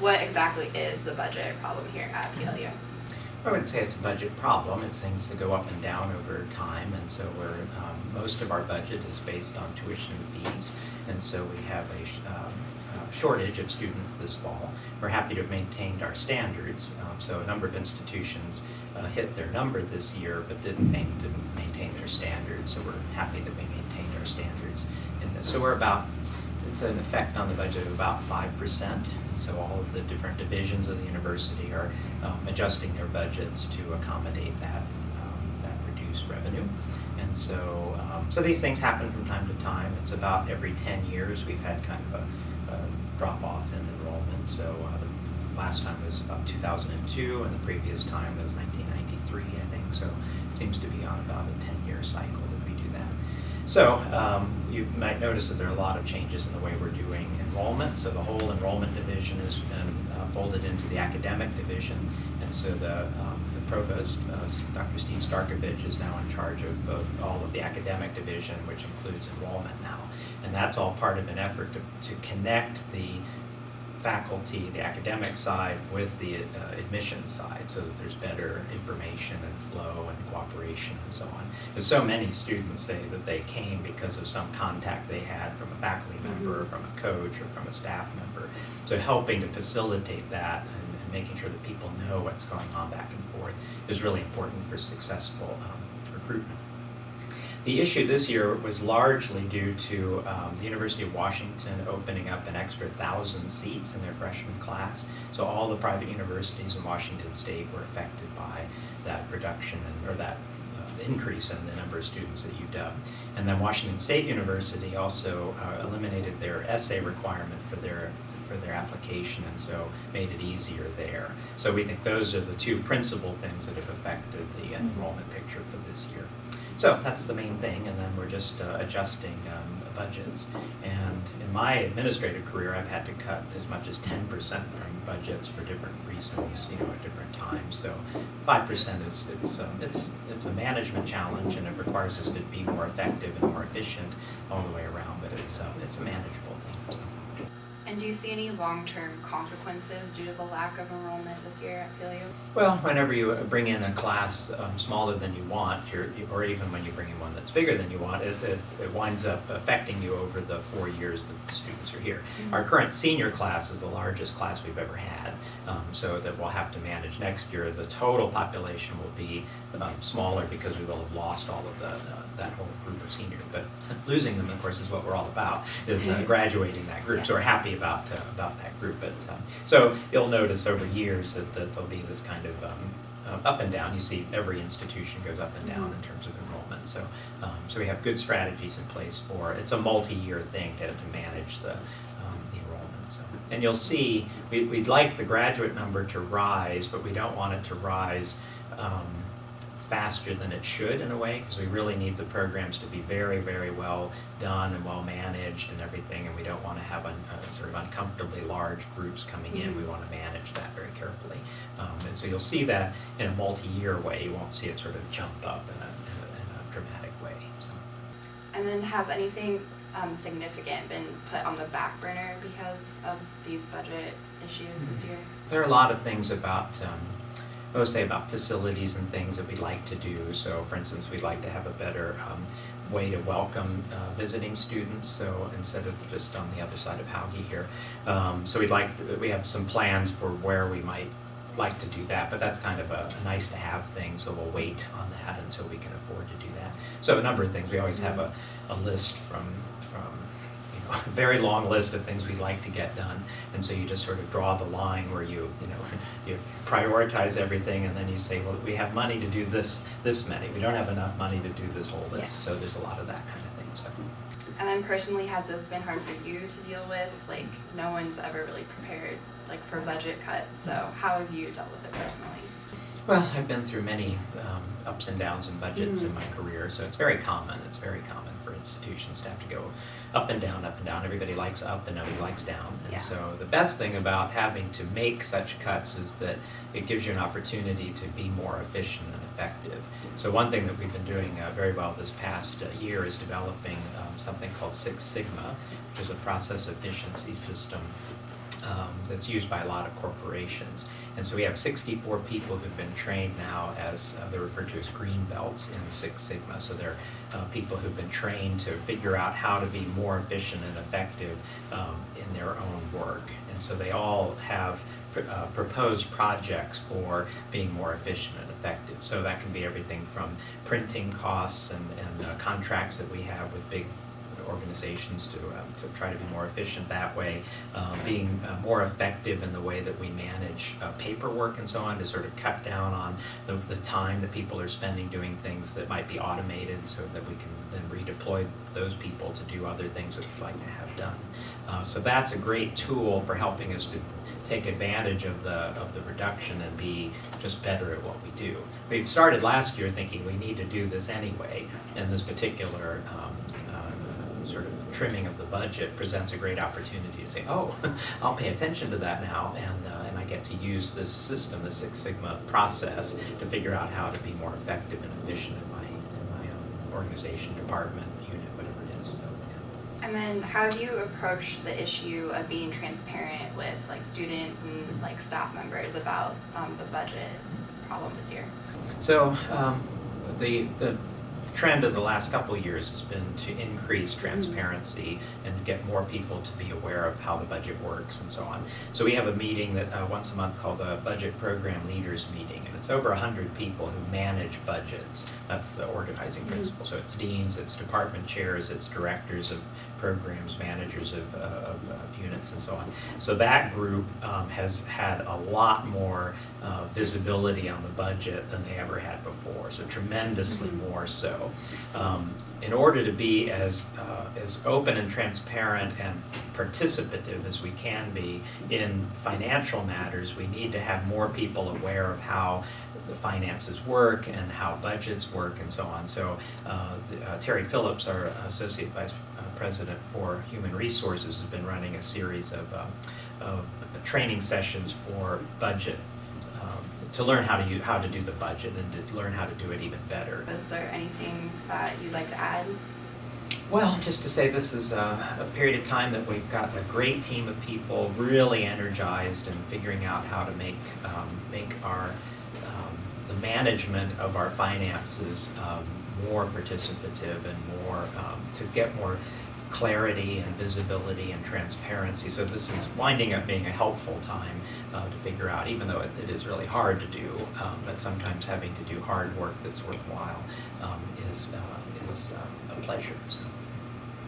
what exactly is the budget problem here at PLU? I wouldn't say it's a budget problem. It's things that go up and down over time, and so most of our budget is based on tuition fees, and so we have a shortage of students this fall. We're happy to have maintained our standards, so a number of institutions hit their number this year but didn't maintain their standards, so we're happy that we maintained our standards in this. So it's an effect on the budget of about 5%, and so all of the different divisions of the university are adjusting their budgets to accommodate that reduced revenue. And so these things happen from time to time. It's about every 10 years we've had kind of a drop-off in enrollment. So the last time was about 2002, and the previous time was 1993, I think. So it seems to be on about a 10-year cycle that we do that. So you might notice that there are a lot of changes in the way we're doing enrollment. So the whole enrollment division has been folded into the academic division, and so the provost, Dr. Steve Starkovich, is now in charge of all of the academic division, which includes enrollment now. And that's all part of an effort to connect the faculty, the academic side, with the admissions side, so that there's better information and flow and cooperation and so on. Because so many students say that they came because of some contact they had from a faculty member, or from a coach, or from a staff member. So helping to facilitate that and making sure that people know what's going on back and forth is really important for successful recruitment. The issue this year was largely due to the University of Washington opening up an extra 1,000 seats in their freshman class. So all the private universities in Washington State were affected by that reduction or that increase in the number of students at UW. And then Washington State University also eliminated their essay requirement for their application, and so made it easier there. So we think those are the two principal things that have affected the enrollment picture for this year. So that's the main thing, and then we're just adjusting budgets. And in my administrative career, I've had to cut as much as 10% from budgets for different reasons, at different times. So 5% it's a management challenge, and it requires us to be more effective and more efficient all the way around. But it's a manageable thing. So. And do you see any long-term consequences due to the lack of enrollment this year at PLU? Well, whenever you bring in a class smaller than you want, or even when you bring in one that's bigger than you want, it winds up affecting you over the 4 years that the students are here. Mm-hmm. Our current senior class is the largest class we've ever had, so that we'll have to manage next year. The total population will be smaller because we will have lost all of that whole group of seniors. But losing them, of course, is what we're all about, is graduating that group. Yeah. So we're happy about that group. But so you'll notice over years that there'll be this kind of up and down. You see every institution goes up and down in terms of enrollment. So we have good strategies in place for it's a multi-year thing to manage the enrollment. So, and you'll see we'd like the graduate number to rise, but we don't want it to rise faster than it should in a way, because we really need the programs to be very, very well done and well managed and everything, and we don't want to have sort of uncomfortably large groups coming in. We want to manage that very carefully. And so you'll see that in a multi-year way. You won't see it sort of jump up in a dramatic way. So. And then has anything significant been put on the back burner because of these budget issues this year? There are a lot of things about mostly about facilities and things that we'd like to do. So for instance, we'd like to have a better way to welcome visiting students, so instead of just on the other side of Hauge here. So we have some plans for where we might like to do that, but that's kind of a nice to have thing, so we'll wait on that until we can afford to do that. So a number of things. We always have a list from a very long list of things we'd like to get done, and so you just sort of draw the line where you prioritize everything, and then you say, well, we have money to do this many. We don't have enough money to do this whole list. Yeah. So there's a lot of that kind of thing. So. And then personally, has this been hard for you to deal with? Like, no one's ever really prepared for budget cuts. So how have you dealt with it personally? Well, I've been through many ups and downs in budgets in my career, so it's very common. It's very common for institutions to have to go up and down, up and down. Everybody likes up and nobody likes down. And so the best thing about having to make such cuts is that it gives you an opportunity to be more efficient and effective. So one thing that we've been doing very well this past year is developing something called Six Sigma, which is a process efficiency system that's used by a lot of corporations. And so we have 64 people who've been trained now as, they're referred to as green belts in Six Sigma. So they're people who've been trained to figure out how to be more efficient and effective in their own work. And so they all have proposed projects for being more efficient and effective. So that can be everything from printing costs and contracts that we have with big organizations to try to be more efficient that way, being more effective in the way that we manage paperwork and so on, to sort of cut down on the time that people are spending doing things that might be automated, so that we can then redeploy those people to do other things that we'd like to have done. So that's a great tool for helping us to take advantage of the reduction and be just better at what we do. We've started last year thinking we need to do this anyway, and this particular sort of trimming of the budget presents a great opportunity to say, oh, I'll pay attention to that now, and I get to use this system, the Six Sigma process, to figure out how to be more effective and efficient in my own organization, department, unit, whatever it is. So, yeah. And then how do you approach the issue of being transparent with like students and like staff members about the budget problem this year? So the trend of the last couple of years has been to increase transparency and get more people to be aware of how the budget works and so on. So we have a meeting that once a month called the Budget Program Leaders Meeting, and it's over 100 people who manage budgets. That's the organizing principle. So it's deans, it's department chairs, it's directors of programs, managers of units and so on. So that group has had a lot more visibility on the budget than they ever had before, so tremendously more so. In order to be as open and transparent and participative as we can be in financial matters, we need to have more people aware of how the finances work and how budgets work and so on. So Terry Phillips, our Associate Vice President for Human Resources, has been running a series of training sessions for budget, to learn how to do the budget and to learn how to do it even better. Is there anything that you'd like to add? Well, just to say this is a period of time that we've got a great team of people really energized and figuring out how to make our the management of our finances more participative and more to get more clarity and visibility and transparency. So this is winding up being a helpful time to figure out, even though it is really hard to do, but sometimes having to do hard work that's worthwhile is a pleasure. So.